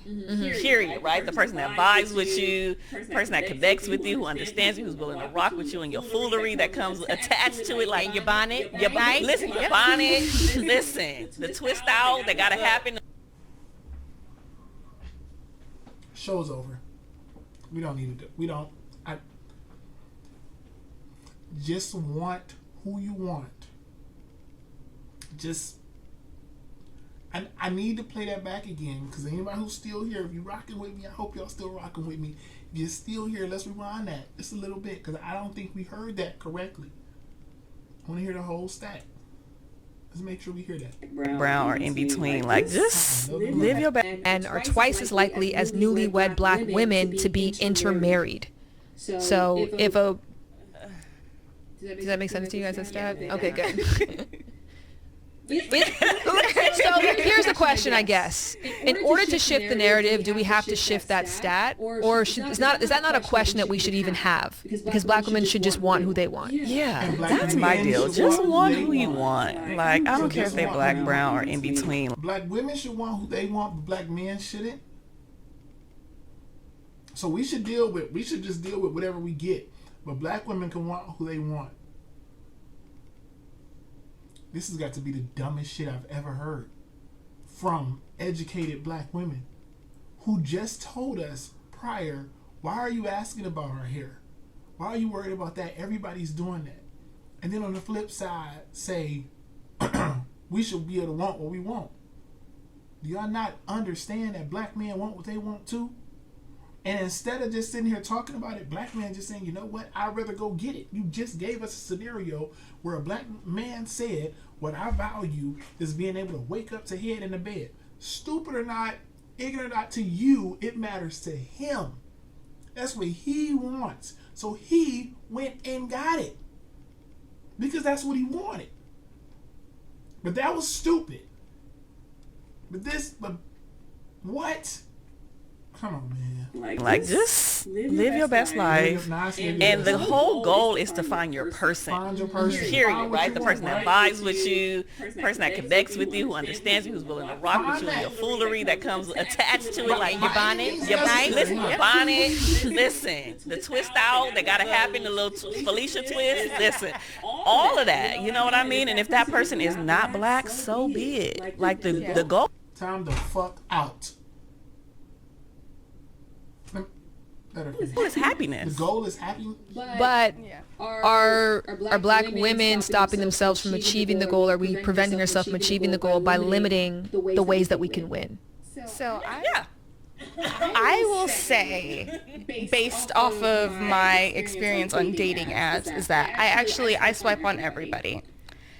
period, right? The person that vibes with you, the person that connects with you, who understands you, who's willing to rock with you, and your foolery that comes attached to it, like Your bonnet, your bonnet, listen, the twist out that gotta happen. Show's over. We don't need to do. We don't. just want who you want. Just, I need to play that back again, because anybody who's still here, if you're rocking with me, I hope y'all still rocking with me. If you're still here, let's rewind that just a little bit, because I don't think we heard that correctly. I want to hear the whole stat. Let's make sure we hear that. Brown or in between, like just live your best. And are twice as likely as newlywed black women to be intermarried. So if a... Does that make sense to you guys, a stat? Okay, good. So here's the question, I guess. In order to shift the narrative, do we have to shift that stat? Or is that not a question that we should even have? Because black women should just want who they want. Yeah, that's my deal. Just want who you want. Like, I don't care if they black, brown, or in between. Black women should want who they want, but black men shouldn't. So we should just deal with whatever we get. But black women can want who they want. This has got to be the dumbest shit I've ever heard from educated black women who just told us prior, why are you asking about our hair? Why are you worried about that? Everybody's doing that. And then on the flip side, say, we should be able to want what we want. Do y'all not understand that black men want what they want too? And instead of just sitting here talking about it, black men just saying, you know what, I'd rather go get it. You just gave us a scenario where a black man said, what I value is being able to wake up to head in the bed. Stupid or not, ignorant or not, to you, it matters to him. That's what he wants. So he went and got it. Because that's what he wanted. But that was stupid. But what? Come on, man. Like just live your best life. And the whole goal is to find your person. Find your person. Period, right? The person that vibes with you, the person that connects with you, who understands you, who's willing to rock with you, and your foolery that comes attached to it, like your bonnet, listen, your bonnet, listen, the twist out that gotta happen, the little Felicia twist, listen, all of that, you know what I mean? And if that person is not black, so be it. Like the goal. Time the fuck out. The goal is happiness. The goal is happiness. But are black women stopping themselves from achieving the goal? Are we preventing ourselves from achieving the goal by limiting the ways that we can win? So I will say, based off of my experience on dating apps, is that I swipe on everybody.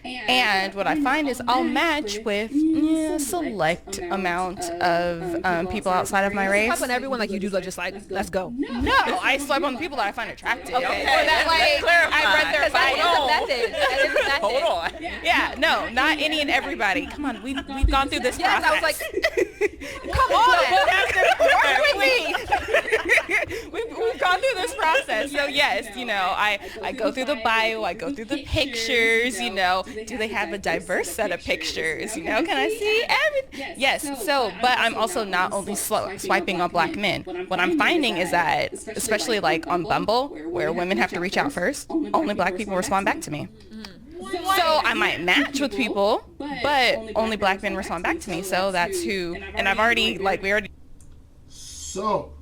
And what I find is I'll match with a select amount of people outside of my race. You swipe on everyone like you do, just like, let's go. No, I swipe on the people that I find attractive. Okay. Or that like I read their bio. Hold on. Yeah, no, not any and everybody. Come on, we've gone through this process. I was like, come on, we've gone through this process. So yes, I go through the bio, I go through the pictures, do they have a diverse set of pictures? Can I see everything? Yes. So, but I'm also not only swiping on black men. What I'm finding is that, especially like on Bumble, where women have to reach out first, only black people respond back to me. So I might match with people, but only black men respond back to me. So that's who, and I've already, So,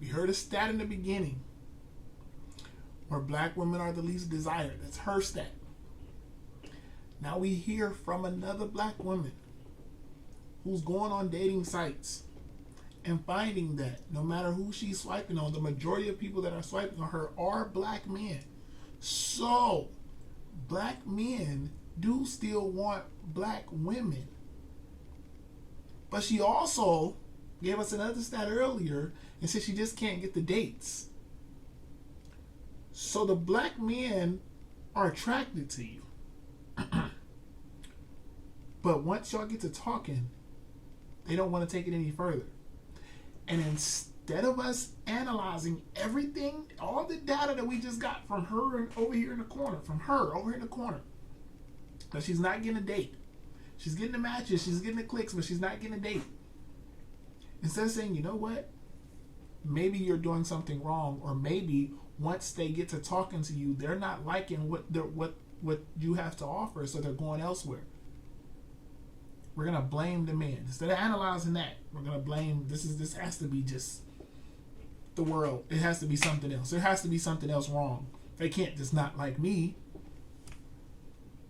we heard a stat in the beginning where black women are the least desired. That's her stat. Now we hear from another black woman who's going on dating sites and finding that no matter who she's swiping on, the majority of people that are swiping on her are black men. So, black men do still want black women. But she also gave us another stat earlier and said she just can't get the dates. So the black men are attracted to you. But once y'all get to talking, they don't want to take it any further. And instead of us analyzing everything, all the data that we just got from her over here in the corner, that she's not getting a date. She's getting the matches, she's getting the clicks, but she's not getting a date. Instead of saying, you know what? Maybe you're doing something wrong, or maybe once they get to talking to you, they're not liking what you have to offer, so they're going elsewhere. We're gonna blame the man instead of analyzing that. We're gonna blame this has to be just the world. It has to be something else. There has to be something else wrong. They can't just not like me.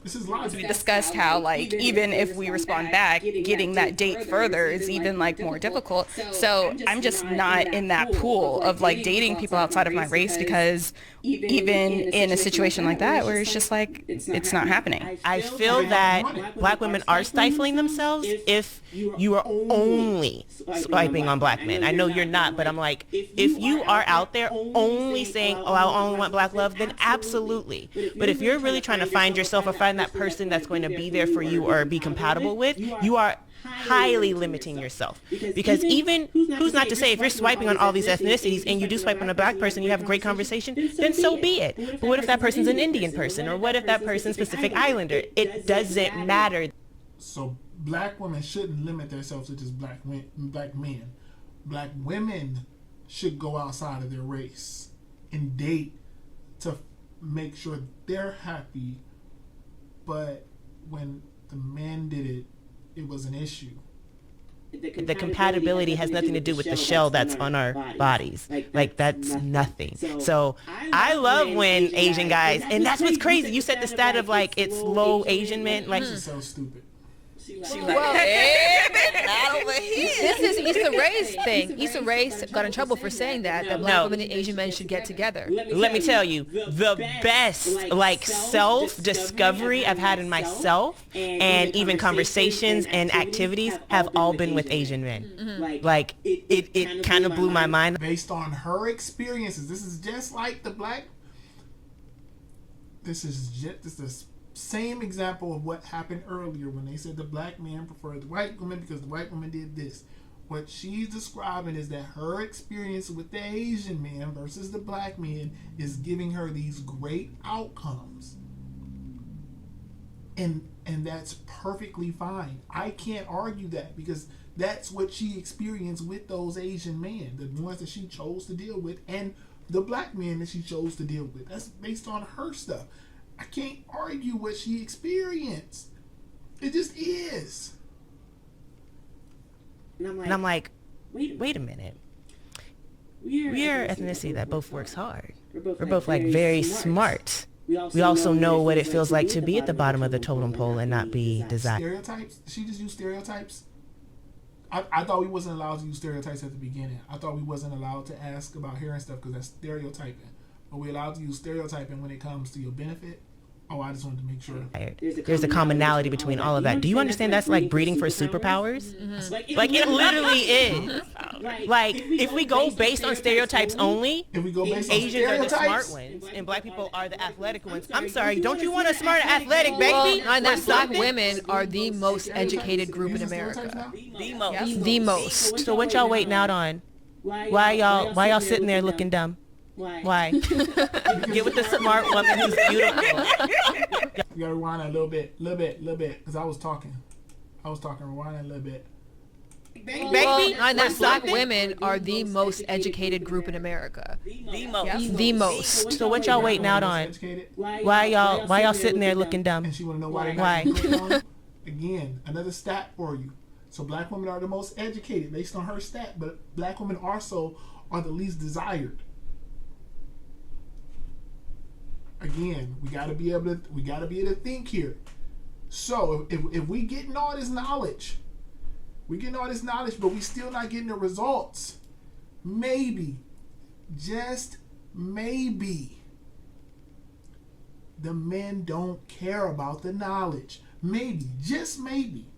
This is logic. We discussed how, like, even if we respond back, getting that date further is even, like, more difficult. So I'm just not in that pool of, like, dating people outside of my race, because even in a situation like that where it's just like, it's not happening. I feel that black women are stifling themselves if you are only swiping on black men. I know you're not, but I'm like, if you are out there only saying, oh, I only want black love, then absolutely. But if you're really trying to find yourself or find that person that's going to be there for you or be compatible with, you are highly limiting yourself. Because even, who's not to say, if you're swiping on all these ethnicities and you do swipe on a black person, you have a great conversation, then so be it. But what if that person's an Indian person? Or what if that person's Pacific Islander? It doesn't matter. So black women shouldn't limit themselves to just black men. Black women should go outside of their race and date to make sure they're happy. But when the men did it, it was an issue. The compatibility has nothing to do with the shell that's on our bodies. Like, that's nothing. So I love when Asian guys, and that's what's crazy. You said the stat of, like, it's low Asian men. Like, This is so stupid. She's like, hey, not over here. This is Issa Rae's thing. Issa Rae got in trouble for saying that black women and Asian men should get together. let me tell you, the best, like, self-discovery I've had in myself, and even conversations and activities, have all been with Asian men. Like, it kind of blew my mind. Based on her experiences, this is just like this is the same example of what happened earlier when they said the black man preferred the white woman because the white woman did this. What she's describing is that her experience with the Asian man versus the black man is giving her these great outcomes. And that's perfectly fine. I can't argue that, because that's what she experienced with those Asian men, the ones that she chose to deal with, and the black men that she chose to deal with. That's based on her stuff. I can't argue what she experienced. It just is. And I'm like, wait a minute. We are ethnicity that both works hard. We're both like very smart. We also know what it feels like to be at the bottom of the totem pole and not be desired. Stereotypes? She just used stereotypes? I thought we wasn't allowed to use stereotypes at the beginning. I thought we wasn't allowed to ask about hair and stuff because that's stereotyping. But we're allowed to use stereotyping when it comes to your benefit. Oh, I just wanted to make sure. There's a commonality between all of that. Do you understand that's like breeding for superpowers? Mm-hmm. Like, it literally is. Like, if we go based on stereotypes only, Asians are the smart ones and black people are the athletic ones. I'm sorry, don't you want a smart athletic baby? Well, and that black women are the most educated group in America. The most. The most. So what y'all waiting out on? Why y'all sitting there looking dumb? Why? Get with the smart woman who's beautiful. You gotta rewind a little bit, because I was talking, rewind a little bit. Well, and that black women are the most educated group in America. The most. The most. So what y'all waiting out on? Why y'all sitting there looking dumb? And she wanna know why? Again, another stat for you. So black women are the most educated based on her stat, but black women also are the least desired. Again, we gotta be able to think here. So if we getting all this knowledge, but we still not getting the results, maybe, just maybe, the men don't care about the knowledge. Maybe, just maybe,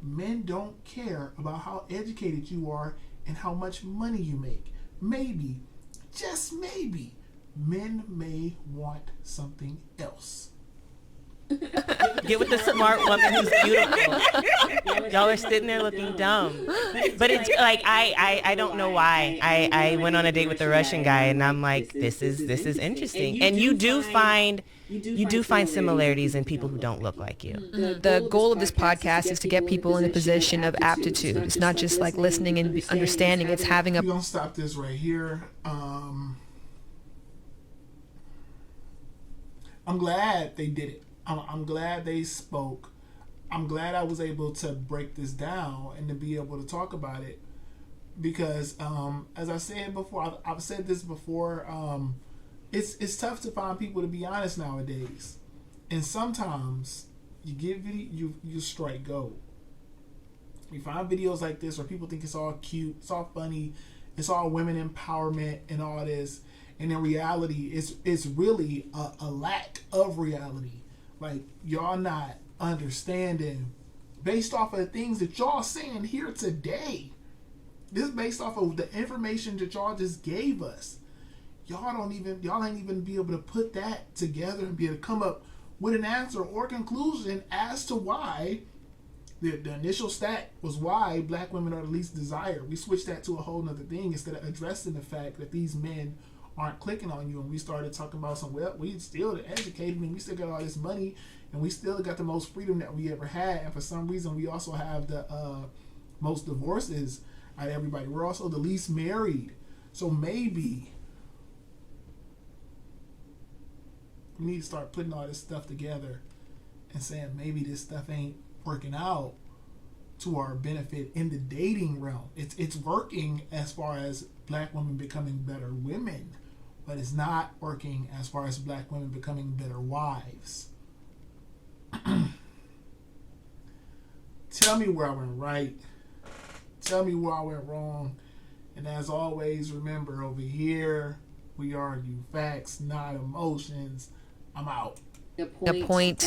men don't care about how educated you are and how much money you make. Maybe, just maybe, men may want something else. Get with the smart woman who's beautiful. Y'all are sitting there looking dumb. But it's like, I don't know why. I went on a date with a Russian guy and I'm like, this is interesting. And you do find similarities in people who don't look like you. The goal of this podcast is to get people in a position of aptitude. It's not just like listening and understanding. It's having a... We're going to stop this right here. I'm glad they did it. I'm glad they spoke. I'm glad I was able to break this down and to be able to talk about it. Because, as I said before, I've said this before, it's tough to find people to be honest nowadays, and sometimes you get you strike gold. You find videos like this where people think it's all cute, it's all funny, it's all women empowerment and all this, and in reality, it's really a lack of reality. Like, y'all not understanding based off of the things that y'all saying here today. This is based off of the information that y'all just gave us. Y'all ain't even be able to put that together and be able to come up with an answer or conclusion as to why the initial stat was why black women are the least desired. We switched that to a whole nother thing instead of addressing the fact that these men aren't clicking on you, and we started talking about we still educated and we still got all this money and we still got the most freedom that we ever had, and for some reason we also have the most divorces out of everybody. We're also the least married, so maybe we need to start putting all this stuff together and saying maybe this stuff ain't working out to our benefit in the dating realm. It's working as far as black women becoming better women, but it's not working as far as black women becoming better wives. Tell me where I went right. Tell me where I went wrong. And as always, remember, over here, we argue facts, not emotions. I'm out. The point